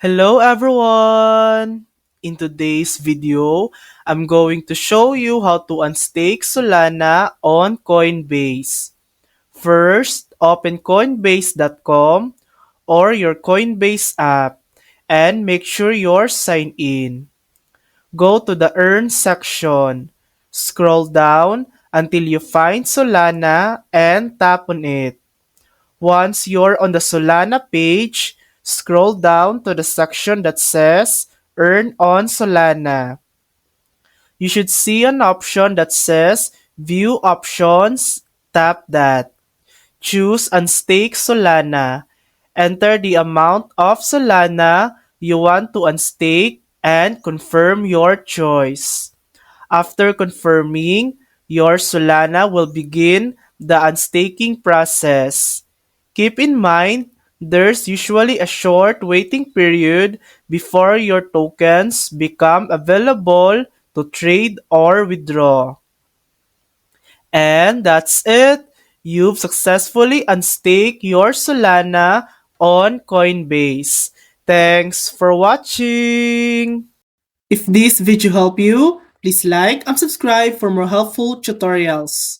Hello everyone! In today's video, I'm going to show you how to unstake Solana on Coinbase. First, open coinbase.com or your Coinbase app and make sure you're signed in. Go to the Earn section. Scroll down until you find Solana and tap on it. Once you're on the Solana page, scroll down to the section that says Earn on Solana. You should see an option that says View Options. Tap that. Choose Unstake Solana. Enter the amount of Solana you want to unstake and confirm your choice. After confirming, your Solana will begin the unstaking process. Keep in mind, there's usually a short waiting period before your tokens become available to trade or withdraw. And that's it! You've successfully unstaked your Solana on Coinbase. Thanks for watching! If this video helped you, please like and subscribe for more helpful tutorials.